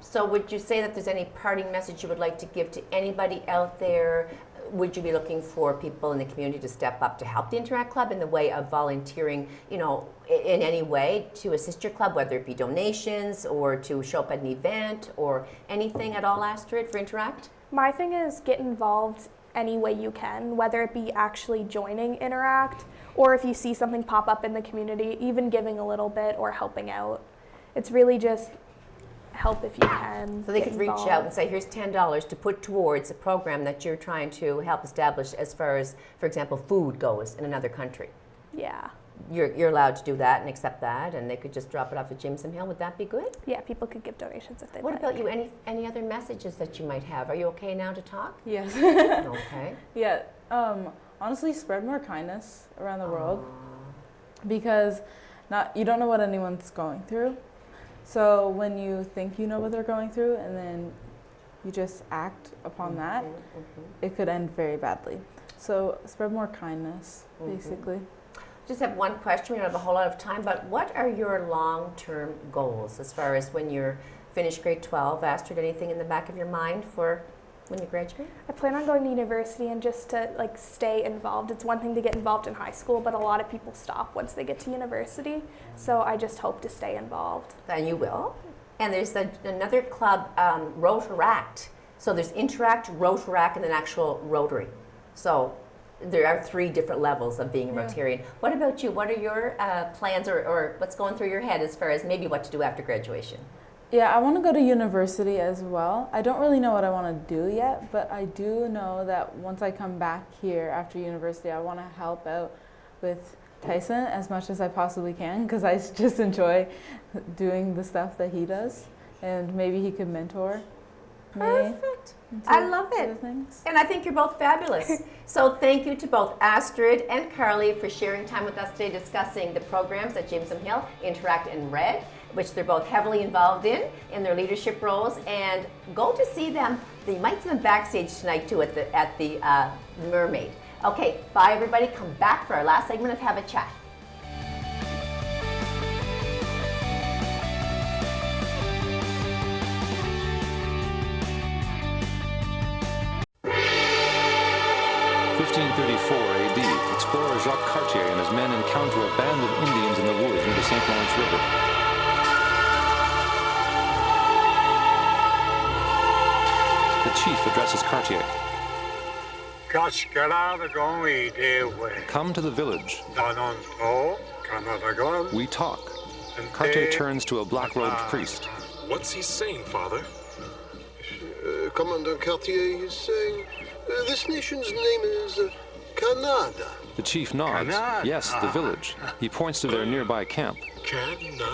So would you say that there's any parting message you would like to give to anybody out there? Would you be looking for people in the community to step up to help the Interact Club in the way of volunteering, in any way to assist your club, whether it be donations or to show up at an event or anything at all, Astrid, for Interact? My thing is get involved any way you can, whether it be actually joining Interact or if you see something pop up in the community, even giving a little bit or helping out. It's really just help if you can. So they could reach out and say, here's $10 to put towards a program that you're trying to help establish as far as, for example, food goes in another country. Yeah. You're allowed to do that and accept that, and they could just drop it off at Jameson Hill. Would that be good? Yeah, people could give donations if they'd What like. about you? Any other messages that you might have? Are you okay now to talk? Yes. Okay. Yeah. Honestly, spread more kindness around the world because you don't know what anyone's going through. So when you think you know what they're going through and then you just act upon that, it could end very badly. So spread more kindness, basically. Just have one question. We don't have a whole lot of time, but what are your long-term goals as far as when you're finished grade 12? Astrid, anything in the back of your mind for when you graduate? I plan on going to university and just to stay involved. It's one thing to get involved in high school, but a lot of people stop once they get to university. So I just hope to stay involved. And you will. And there's another club, Rotaract. So there's Interact, Rotaract, and then actual Rotary. So there are 3 different levels of being a Rotarian. What about you? What are your plans or what's going through your head as far as maybe what to do after graduation? Yeah, I want to go to university as well. I don't really know what I want to do yet, but I do know that once I come back here after university, I want to help out with Tyson as much as I possibly can because I just enjoy doing the stuff that he does, and maybe he could mentor me. Perfect. I love it. And I think you're both fabulous. So thank you to both Astrid and Carly for sharing time with us today discussing the programs at Jameson Hill, Interact and Red, which they're both heavily involved in their leadership roles. And go to see them. You might see them backstage tonight too at the Mermaid. Okay, bye everybody. Come back for our last segment of Have a Chat. AD, explorer Jacques Cartier and his men encounter a band of Indians in the woods near the St. Lawrence River. The chief addresses Cartier. Come to the village. We talk. Cartier turns to a black-robed priest. What's he saying, Father? Commandant Cartier is saying this nation's name is Canada. The chief nods. Yes, the village. He points to their nearby camp. Canada.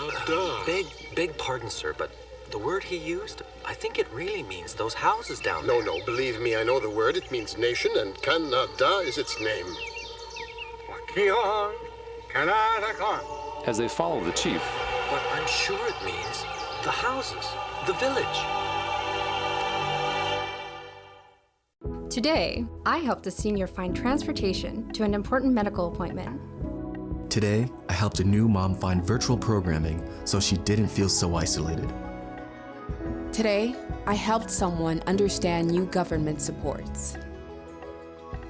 Beg pardon, sir, but the word he used, I think it really means those houses down there. No, believe me, I know the word. It means nation, and Canada is its name. As they follow the chief. But I'm sure it means the houses, the village. Today, I helped a senior find transportation to an important medical appointment. Today, I helped a new mom find virtual programming so she didn't feel so isolated. Today, I helped someone understand new government supports.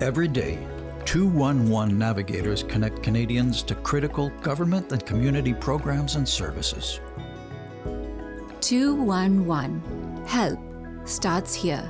Every day, 211 navigators connect Canadians to critical government and community programs and services. 211. Help starts here.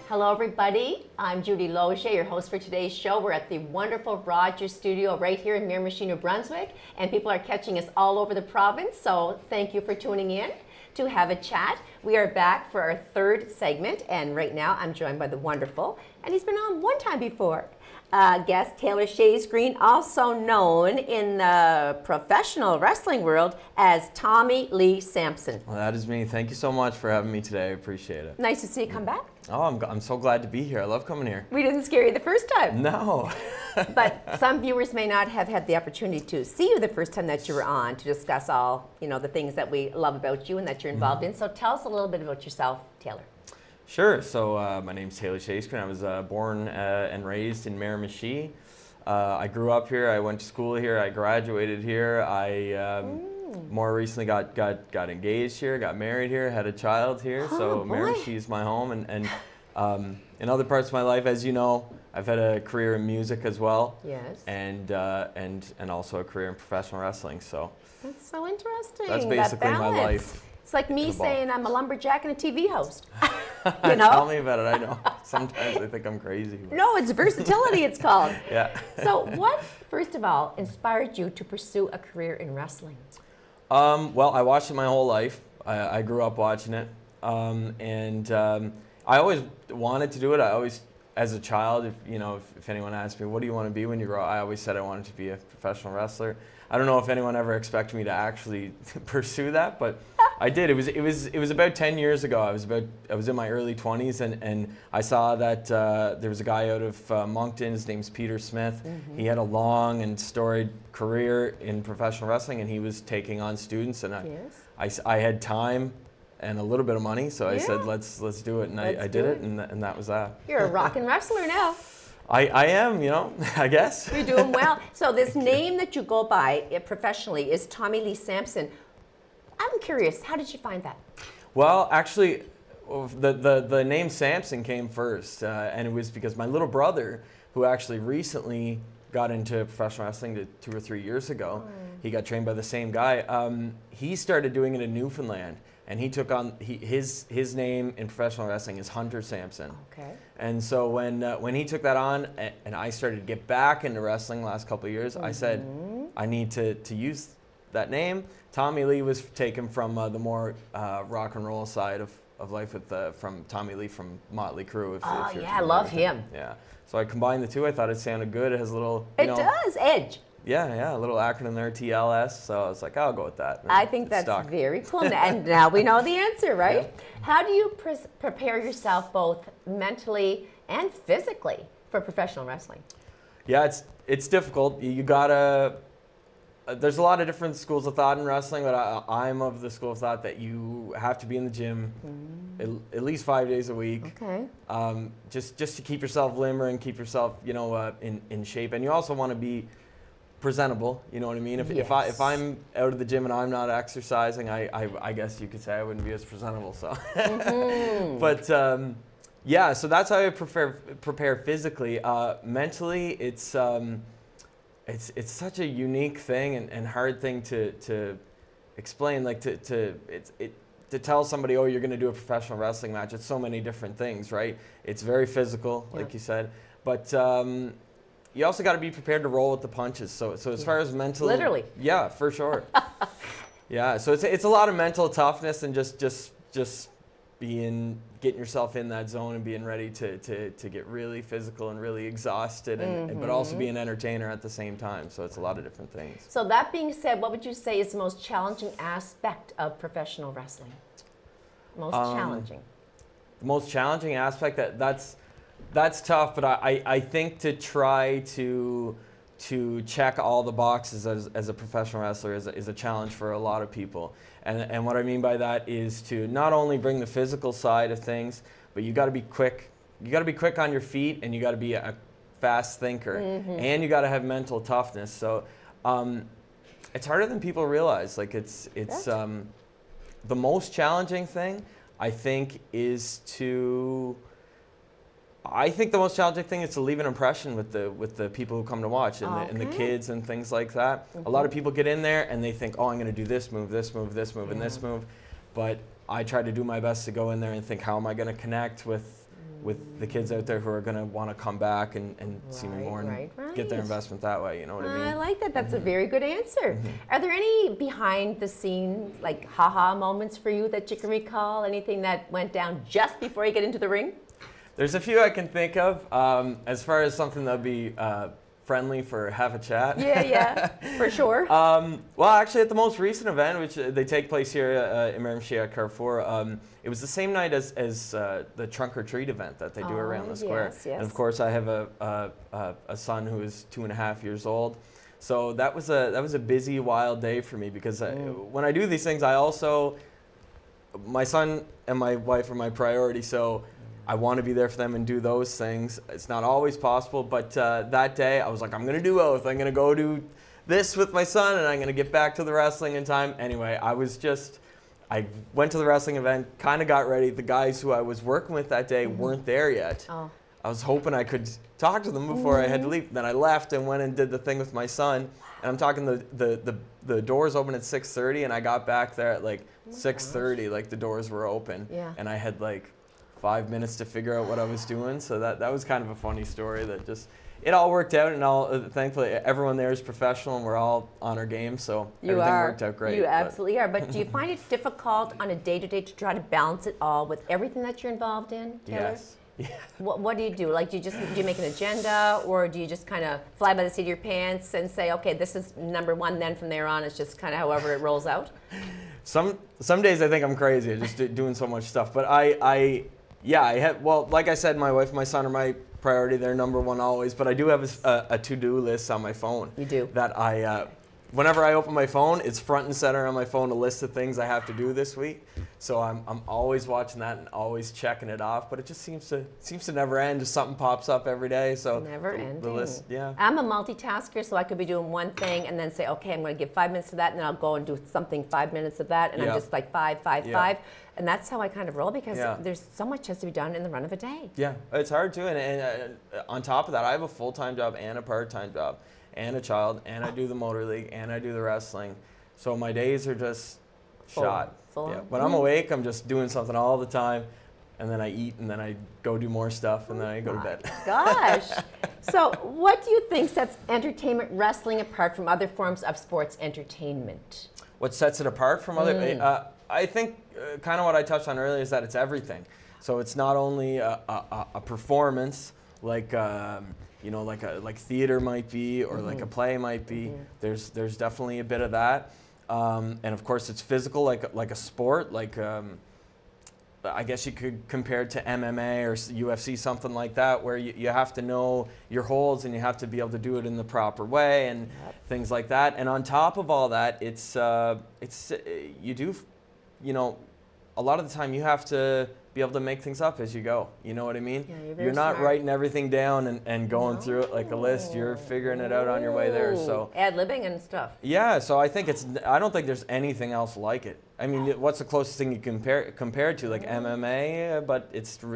Hello, everybody. I'm Judy Loge, your host for today's show. We're at the wonderful Rogers studio right here in Miramichi, New Brunswick, and people are catching us all over the province, so thank you for tuning in to have a chat. We are back for our third segment, and right now I'm joined by the wonderful, and he's been on one time before, guest Taylor Shays-Green, also known in the professional wrestling world as Tommy Lee Sampson. Well, that is me. Thank you so much for having me today. I appreciate it. Nice to see you come back. Oh, I'm so glad to be here. I love coming here. We didn't scare you the first time. No. But some viewers may not have had the opportunity to see you the first time that you were on to discuss all, the things that we love about you and that you're involved in. So tell us a little bit about yourself, Taylor. Sure. So my name's Taylor Shays-Green. I was born and raised in Miramichi. I grew up here. I went to school here. I graduated here. I more recently got engaged here, got married here, had a child here. So Miramichi is my home. And in other parts of my life, as you know, I've had a career in music as well. Yes. And also a career in professional wrestling. So that's so interesting. That's basically my life. It's like me saying I'm a lumberjack and a TV host. Tell me about it. I know. Sometimes I think I'm crazy. But. No, it's versatility, it's called. Yeah. So what, first of all, inspired you to pursue a career in wrestling? Well, I watched it my whole life. I grew up watching it. I always wanted to do it. I always, as a child, if anyone asked me, what do you want to be when you grow up? I always said I wanted to be a professional wrestler. I don't know if anyone ever expected me to actually pursue that, but I did. It was about 10 years ago. I was in my early 20s, and I saw that there was a guy out of Moncton. His name's Peter Smith. Mm-hmm. He had a long and storied career in professional wrestling, and he was taking on students. And I had time and a little bit of money, so I said, let's do it, and I did it, and that was that. You're a rockin' wrestler now. I am, I guess. You're doing well. So this name that you go by professionally is Tommy Lee Sampson. I'm curious, how did you find that? Well, actually, the name Sampson came first, and it was because my little brother, who actually recently got into professional wrestling 2 or 3 years ago, he got trained by the same guy. He started doing it in Newfoundland, and he took on his name in professional wrestling is Hunter Sampson. Okay. And so when he took that on, and I started to get back into wrestling the last couple of years, I said I need to use that name. Tommy Lee was taken from the more rock and roll side of life from Tommy Lee from Motley Crue. I love him. Yeah. So I combined the two. I thought it sounded good. It has a little. It does, edge. Yeah, a little acronym there, TLS. So I was like, I'll go with that. I think that's very cool. And now we know the answer, right? Yeah. How do you prepare yourself both mentally and physically for professional wrestling? Yeah, it's difficult. You gotta. There's a lot of different schools of thought in wrestling, but I'm of the school of thought that you have to be in the gym at least 5 days a week. Okay. Just to keep yourself limber and keep yourself, in shape. And you also want to be presentable. You know what I mean? If I'm out of the gym and I'm not exercising, I guess you could say I wouldn't be as presentable. So, but so that's how I prepare physically. Mentally, it's such a unique thing and hard thing to explain. Like to tell somebody, oh, you're going to do a professional wrestling match. It's so many different things, right? It's very physical, like you said, but you also got to be prepared to roll with the punches. So as far as mental, literally, yeah, for sure. Yeah, so it's a lot of mental toughness and just getting yourself in that zone and being ready to get really physical and really exhausted, but also be an entertainer at the same time. So it's a lot of different things. So that being said, what would you say is the most challenging aspect of professional wrestling? Most challenging. The most challenging aspect, that's tough, but I think to try to check all the boxes as a professional wrestler is a challenge for a lot of people. And what I mean by that is to not only bring the physical side of things, but you got to be quick. You got to be quick on your feet, and you got to be a fast thinker, and you got to have mental toughness. So it's harder than people realize. Like it's the most challenging thing, I think, is to. I think the most challenging thing is to leave an impression with the people who come to watch and the kids and things like that. A lot of people get in there and they think, oh, I'm going to do this move, this move, this move, and this move. But I try to do my best to go in there and think, how am I going to connect with with the kids out there who are going to want to come back and see me more and get their investment that way. You know what I mean? I like that. That's a very good answer. Are there any behind the scenes, like haha moments for you that you can recall? Anything that went down just before you get into the ring? There's a few I can think of. As far as something that would be friendly for have a chat. Yeah, for sure. Well, actually, at the most recent event, which they take place here in Miramichi at Carrefour, it was the same night as the trunk or treat event that they do around the square. Yes, yes. And of course, I have a son who is 2.5 years old. So that was a busy, wild day for me because when I do these things, my son and my wife are my priority. So I want to be there for them and do those things. It's not always possible, but that day I was like, I'm going to do both. I'm going to go do this with my son and I'm going to get back to the wrestling in time. Anyway, I went to the wrestling event, kind of got ready. The guys who I was working with that day weren't there yet. Oh. I was hoping I could talk to them before I had to leave. Then I left and went and did the thing with my son. And I'm talking the doors open at 6:30 and I got back there at like 6:30, like the doors were open. Yeah. And I had like 5 minutes to figure out what I was doing. So that was kind of a funny story that just, it all worked out and thankfully everyone there is professional and we're all on our game. So everything worked out great. You absolutely are. But do you find it difficult on a day-to-day to try to balance it all with everything that you're involved in, Taylor? Yes. Yeah. What do you do? Like, do you make an agenda, or do you just kind of fly by the seat of your pants and say, okay, this is number one, then from there on it's just kind of however it rolls out? Some days I think I'm crazy, I'm just doing so much stuff. But I have, well, like I said, my wife and my son are my priority. They're number one always. But I do have a to-do list on my phone. You do? That whenever I open my phone, it's front and center on my phone, a list of things I have to do this week. So I'm always watching that and always checking it off. But it just seems to never end. Just something pops up every day. So never ending. The list, yeah. I'm a multitasker, so I could be doing one thing and then say, okay, I'm going to give 5 minutes to that, and then I'll go and do something 5 minutes of that, and I'm just like five. And that's how I kind of roll because there's so much has to be done in the run of a day. Yeah, it's hard too. And on top of that, I have a full-time job and a part-time job and a child, and I do the motor league and I do the wrestling. So my days are just shot. Full. Yeah. When I'm awake, I'm just doing something all the time. And then I eat, and then I go do more stuff, and then I go to bed. Gosh. So what do you think sets entertainment wrestling apart from other forms of sports entertainment? What sets it apart from other... I think kind of what I touched on earlier is that it's everything. So it's not only a performance like like theater might be or like a play might be. There's definitely a bit of that, and of course it's physical like a sport I guess you could compare it to MMA or UFC, something like that, where you have to know your holds and you have to be able to do it in the proper way and things like that. And on top of all that, a lot of the time you have to be able to make things up as you go. You know what I mean? Yeah, you're not smart. writing everything down and going through it like a list. You're figuring it out on your way there. So ad-libbing and stuff. Yeah, so I don't think there's anything else like it. I mean, what's the closest thing you compare it to, like MMA? But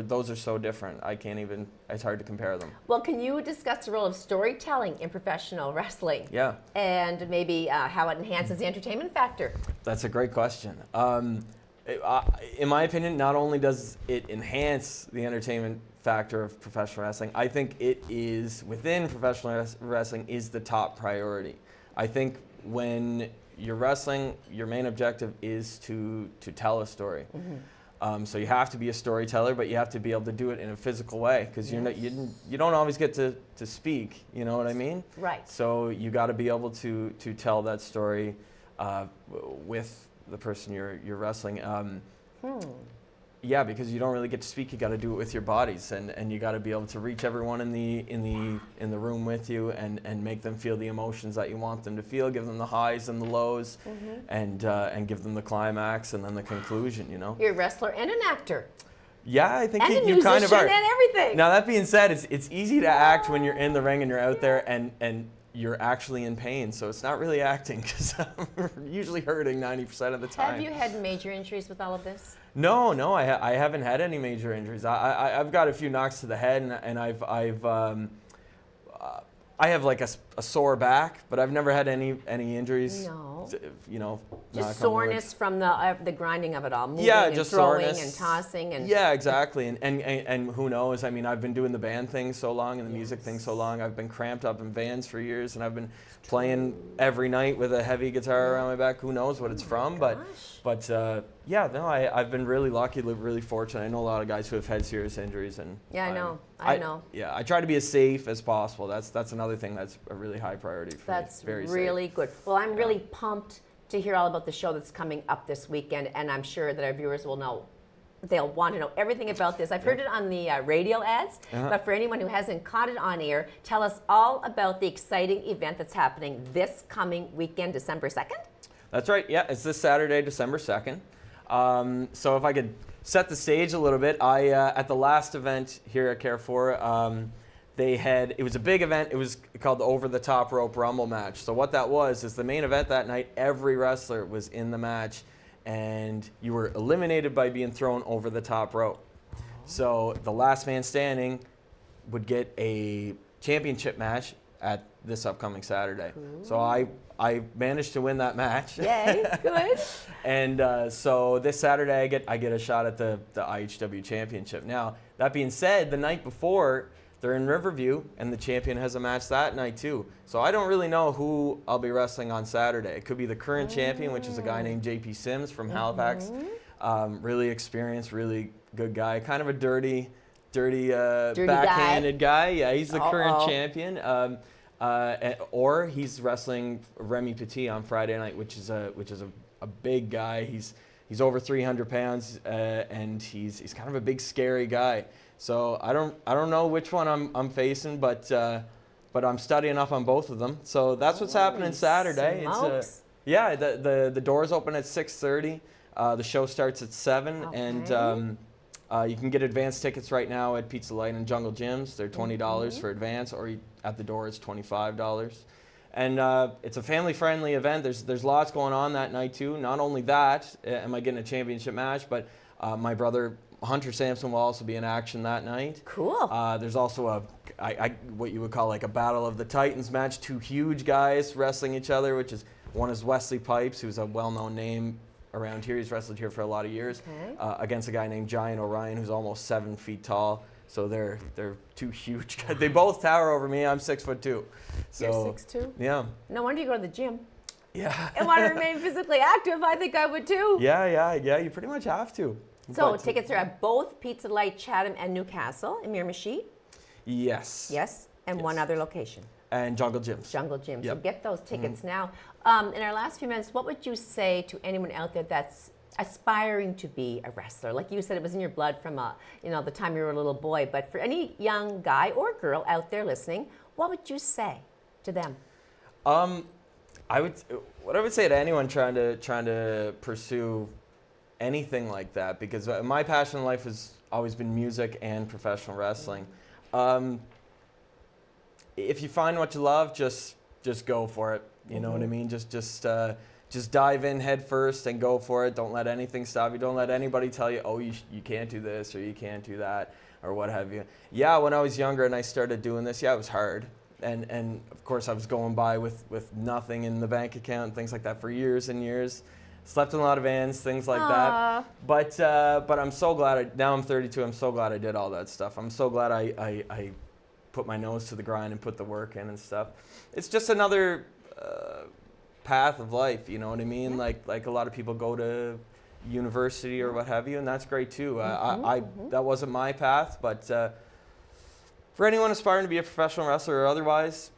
those are so different. It's hard to compare them. Well, can you discuss the role of storytelling in professional wrestling? Yeah. And maybe how it enhances the entertainment factor? That's a great question. In my opinion, not only does it enhance the entertainment factor of professional wrestling, I think it is, within professional wrestling, is the top priority. I think when you're wrestling, your main objective is to tell a story. So you have to be a storyteller, but you have to be able to do it in a physical way because you don't always get to speak. You know what I mean? Right. So you got to be able to tell that story with the person you're wrestling. Yeah, because you don't really get to speak. You got to do it with your bodies, and you got to be able to reach everyone in the room with you, and make them feel the emotions that you want them to feel. Give them the highs and the lows, and give them the climax and then the conclusion. You know. You're a wrestler and an actor. Yeah, I think and you kind of are. And everything. Now that being said, it's easy to act when you're in the ring and you're out there and you're actually in pain, so it's not really acting because I'm usually hurting 90% of the time. Have you had major injuries with all of this? No, I haven't had any major injuries. I've got a few knocks to the head, and I have like a sore back, but I've never had any injuries. No. You know, just soreness from the grinding of it all. Moving yeah, and just throwing soreness and tossing and. Yeah, exactly. And who knows? I mean, I've been doing the band thing so long and the music thing so long. I've been cramped up in vans for years, and I've been playing every night with a heavy guitar around my back. Who knows what it's from? But yeah, no, I've been really lucky, really fortunate. I know a lot of guys who have had serious injuries, and yeah, I know. Yeah, I try to be as safe as possible. That's another thing that's a really high priority for me. That's Very really safe. good. Well, I'm really pumped to hear all about the show that's coming up this weekend, and I'm sure that our viewers will know. They'll want to know everything about this. I've heard it on the radio ads, but for anyone who hasn't caught it on air, tell us all about the exciting event that's happening this coming weekend, December 2nd. That's right. Yeah, it's this Saturday, December 2nd. So if I could set the stage a little bit, at the last event here at Carrefour, it was a big event. It was called the Over the Top Rope Rumble match. So what that was is the main event that night, every wrestler was in the match, and you were eliminated by being thrown over the top rope. So the last man standing would get a championship match at this upcoming Saturday. Cool. So I managed to win that match. Yay, good. And so this Saturday I get a shot at the IHW championship. Now, that being said, the night before, they're in Riverview, and the champion has a match that night too. So I don't really know who I'll be wrestling on Saturday. It could be the current champion, which is a guy named JP Sims from Halifax. Really experienced, really good guy. Kind of a dirty backhanded guy. Yeah, he's the current champion. Or he's wrestling Remy Petit on Friday night, which is a big guy. He's over 300 pounds, and he's kind of a big, scary guy. So I don't know which one I'm facing, but I'm studying up on both of them. So that's what's happening Saturday. Smokes. Yeah, the doors open at 6:30. The show starts at 7, and you can get advance tickets right now at Pizza Light and Jungle Gyms. They're $20 for advance, or at the door it's $25. And it's a family-friendly event. There's lots going on that night too. Not only that, am I getting a championship match, but my brother Hunter Sampson will also be in action that night. Cool. There's also what you would call like a Battle of the Titans match. Two huge guys wrestling each other, one is Wesley Pipes, who's a well-known name around here. He's wrestled here for a lot of years, against a guy named Giant Orion, who's almost 7 feet tall. So they're two huge guys. They both tower over me. I'm 6'2". So, you're 6'2"? Yeah. No wonder you go to the gym. Yeah. And want to remain physically active. I think I would too. Yeah. You pretty much have to. So tickets are at both Pizza Light, Chatham, and Newcastle in Miramichi. Yes. Yes, and one other location. And Jungle Gyms. Jungle Gyms. Yep. So get those tickets now. In our last few minutes, what would you say to anyone out there that's aspiring to be a wrestler? Like you said, it was in your blood from the time you were a little boy. But for any young guy or girl out there listening, what would you say to them? What I would say to anyone trying to pursue anything like that, because my passion in life has always been music and professional wrestling. If you find what you love, just go for it. You know what I mean? Just dive in head first and go for it. Don't let anything stop you. Don't let anybody tell you, oh, you can't do this or you can't do that or what have you. Yeah, when I was younger and I started doing this, it was hard. And of course I was going by with nothing in the bank account and things like that for years and years. Slept in a lot of vans, things like that. But I'm so glad, now I'm 32, I'm so glad I did all that stuff. I'm so glad I put my nose to the grind and put the work in and stuff. It's just another path of life, you know what I mean? Yeah. Like a lot of people go to university or what have you, and that's great too. That wasn't my path, but for anyone aspiring to be a professional wrestler or otherwise,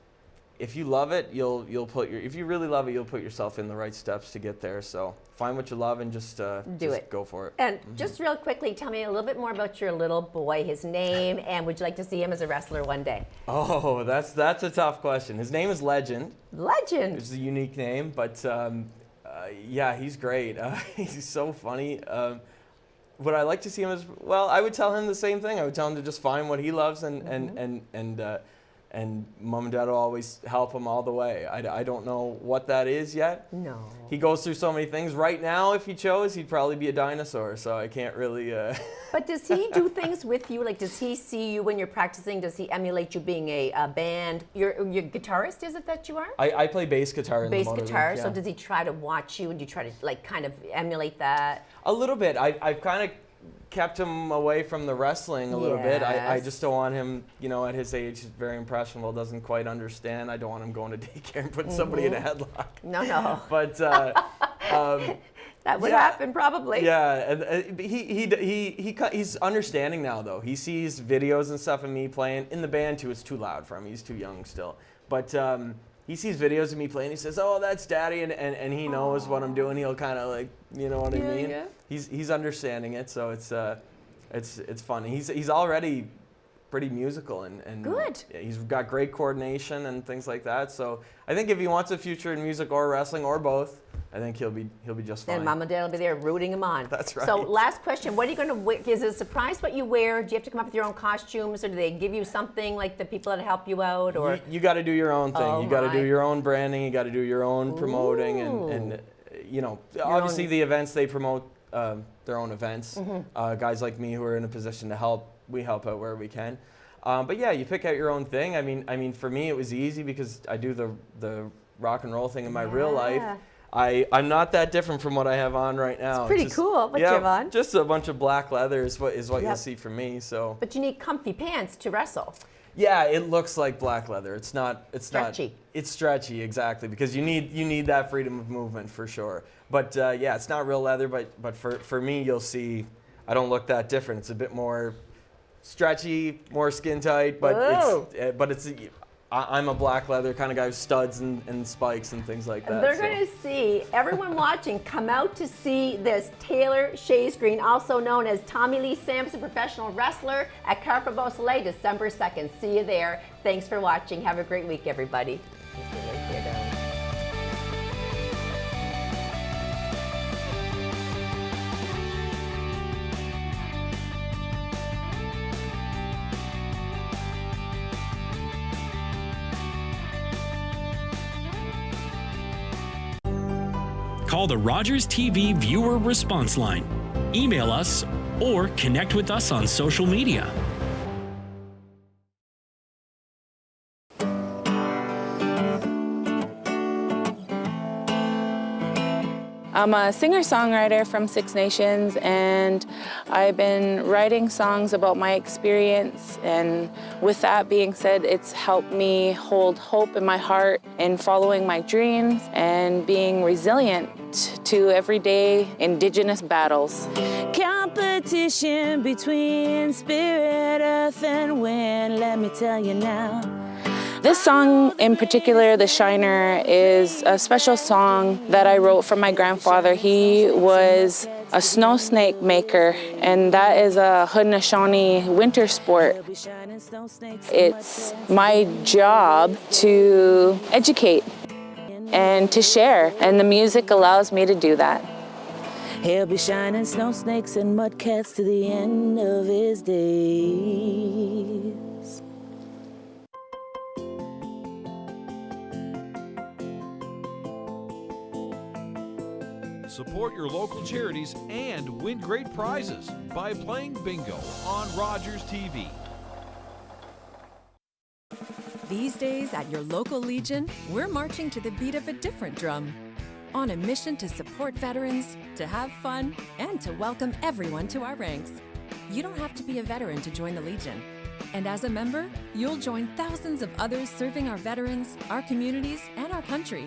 if you love it, if you really love it, you'll put yourself in the right steps to get there. So find what you love and just go for it. And just real quickly, tell me a little bit more about your little boy, his name, and would you like to see him as a wrestler one day? Oh, that's a tough question. His name is Legend. Legend. It's a unique name, but yeah, he's great. He's so funny. Would I like to see him as well? I would tell him the same thing. I would tell him to just find what he loves and and mom and dad will always help him all the way. I don't know what that is yet. No. He goes through so many things. Right now, if he chose, he'd probably be a dinosaur, so I can't really... But does he do things with you? Like, does he see you when you're practicing? Does he emulate you being a band? You're guitarist, is it that you are? I play bass guitar in the motor Bass guitar, league, yeah. so does he try to watch you, and do you try to, like, kind of emulate that? A little bit. I've kind of kept him away from the wrestling a little bit. I just don't want him, you know, at his age, he's very impressionable, doesn't quite understand. I don't want him going to daycare and putting somebody in a headlock. No. But that would happen probably. Yeah, and he's understanding now though. He sees videos and stuff of me playing in the band too. It's too loud for him. He's too young still. But he sees videos of me playing. He says, "Oh, that's Daddy," and he knows what I'm doing. He'll kind of like, you know what I mean? Yeah. He's understanding it, so it's fun. He's already pretty musical and good. He's got great coordination and things like that. So I think if he wants a future in music or wrestling or both, I think he'll be just fine. And Mom and Dad will be there rooting him on. That's right. So last question, what are you going to wear? Is it a surprise what you wear? Do you have to come up with your own costumes, or do they give you something like the people that help you out? Or you got to do your own thing. Oh, you got to my. do your own branding. You got to do your own promoting and you know, obviously the events they promote their own events. Guys like me who are in a position to help, we help out where we can. But yeah, you pick out your own thing. I mean, for me it was easy because I do the rock and roll thing in my real life. I'm not that different from what I have on right now. It's pretty cool what you have on. Just a bunch of black leather is what you'll see from me. So. But you need comfy pants to wrestle. Yeah, it looks like black leather. It's stretchy. It's stretchy, exactly, because you need that freedom of movement for sure. But yeah, it's not real leather. But for me, you'll see, I don't look that different. It's a bit more stretchy, more skin tight. I'm a black leather kind of guy with studs and spikes and things like that. They're going to see, everyone watching, come out to see this Taylor Shaysgreen, also known as Tommy Lee Sampson, professional wrestler at Carrefour Beausoleil, December 2nd. See you there. Thanks for watching. Have a great week, everybody. Call the Rogers TV viewer response line, email us, or connect with us on social media. I'm a singer-songwriter from Six Nations, and I've been writing songs about my experience, and with that being said, it's helped me hold hope in my heart in following my dreams and being resilient to everyday Indigenous battles. Competition between spirit, earth, and wind, let me tell you now. This song in particular, The Shiner, is a special song that I wrote for my grandfather. He was a snow snake maker, and that is a Haudenosaunee winter sport. It's my job to educate and to share, and the music allows me to do that. He'll be shining snow snakes and mudcats to the end of his days. Support your local charities and win great prizes by playing bingo on Rogers TV. These days at your local Legion, we're marching to the beat of a different drum. On a mission to support veterans, to have fun, and to welcome everyone to our ranks. You don't have to be a veteran to join the Legion. And as a member, you'll join thousands of others serving our veterans, our communities, and our country.